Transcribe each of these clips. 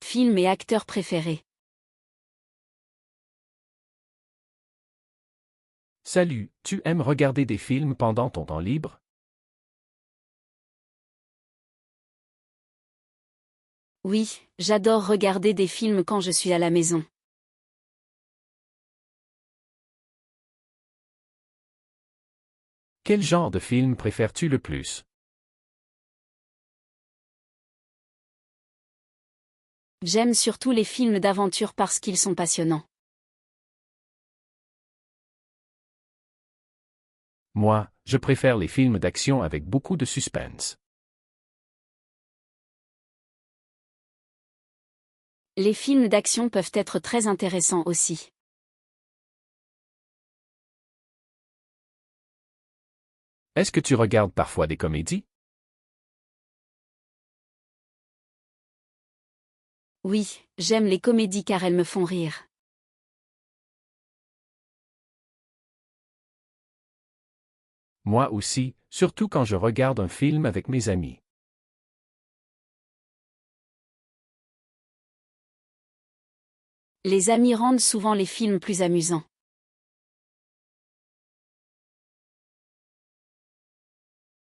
Film et acteur préféré. Salut, tu aimes regarder des films pendant ton temps libre? Oui, j'adore regarder des films quand je suis à la maison. Quel genre de film préfères-tu le plus? J'aime surtout les films d'aventure parce qu'ils sont passionnants. Moi, je préfère les films d'action avec beaucoup de suspense. Les films d'action peuvent être très intéressants aussi. Est-ce que tu regardes parfois des comédies? Oui, j'aime les comédies car elles me font rire. Moi aussi, surtout quand je regarde un film avec mes amis. Les amis rendent souvent les films plus amusants.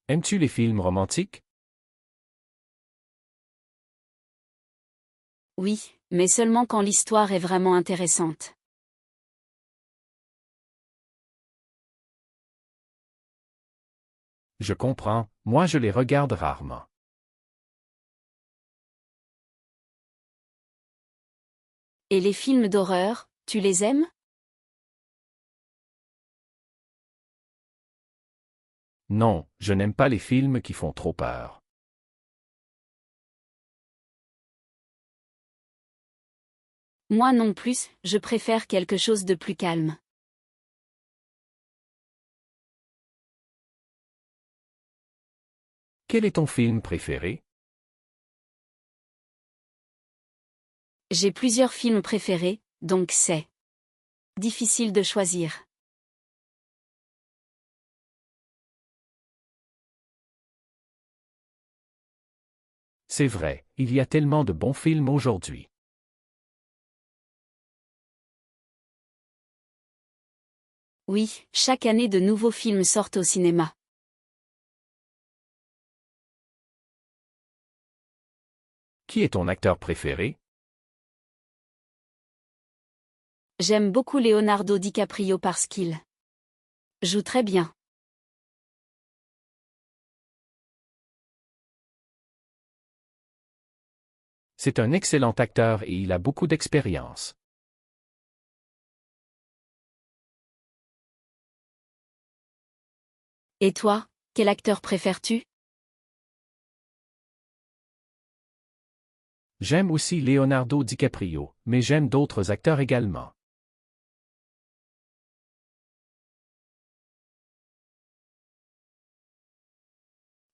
Aimes-tu les films romantiques? Oui, mais seulement quand l'histoire est vraiment intéressante. Je comprends, moi je les regarde rarement. Et les films d'horreur, tu les aimes? Non, je n'aime pas les films qui font trop peur. Moi non plus, je préfère quelque chose de plus calme. Quel est ton film préféré? J'ai plusieurs films préférés, donc c'est difficile de choisir. C'est vrai, il y a tellement de bons films aujourd'hui. Oui, chaque année de nouveaux films sortent au cinéma. Qui est ton acteur préféré? J'aime beaucoup Leonardo DiCaprio parce qu'il joue très bien. C'est un excellent acteur et il a beaucoup d'expérience. Et toi, quel acteur préfères-tu? J'aime aussi Leonardo DiCaprio, mais j'aime d'autres acteurs également.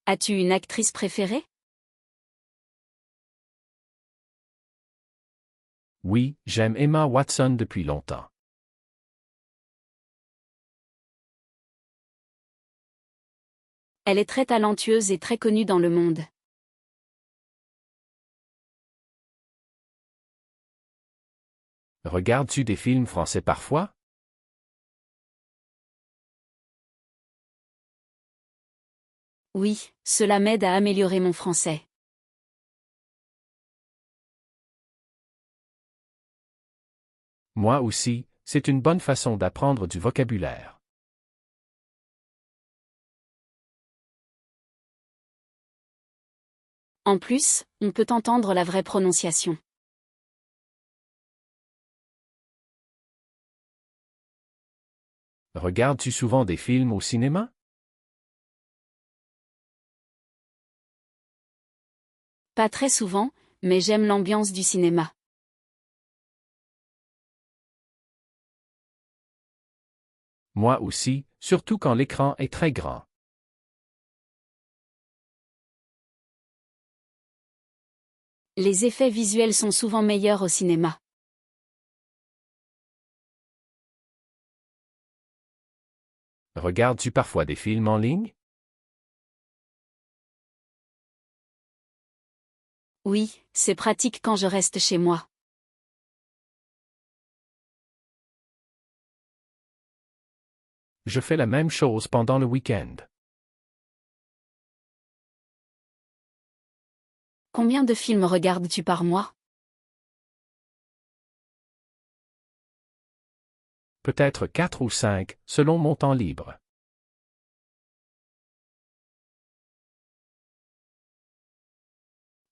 As-tu une actrice préférée? Oui, j'aime Emma Watson depuis longtemps. Elle est très talentueuse et très connue dans le monde. Regardes-tu des films français parfois? Oui, cela m'aide à améliorer mon français. Moi aussi, c'est une bonne façon d'apprendre du vocabulaire. En plus, on peut entendre la vraie prononciation. Regardes-tu souvent des films au cinéma? Pas très souvent, mais j'aime l'ambiance du cinéma. Moi aussi, surtout quand l'écran est très grand. Les effets visuels sont souvent meilleurs au cinéma. Regardes-tu parfois des films en ligne? Oui, c'est pratique quand je reste chez moi. Je fais la même chose pendant le week-end. Combien de films regardes-tu par mois? Peut-être 4 ou 5, selon mon temps libre.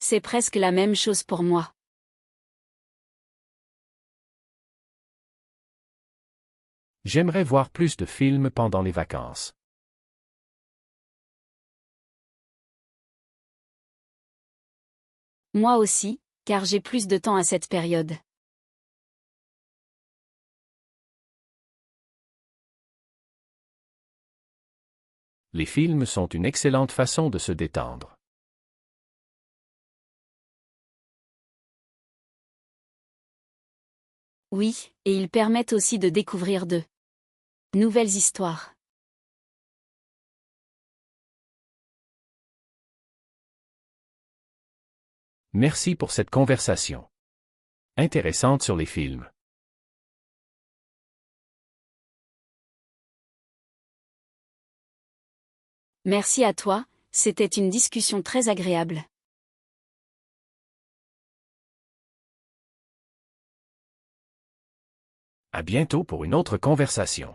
C'est presque la même chose pour moi. J'aimerais voir plus de films pendant les vacances. Moi aussi, car j'ai plus de temps à cette période. Les films sont une excellente façon de se détendre. Oui, et ils permettent aussi de découvrir de nouvelles histoires. Merci pour cette conversation intéressante sur les films. Merci à toi, c'était une discussion très agréable. À bientôt pour une autre conversation.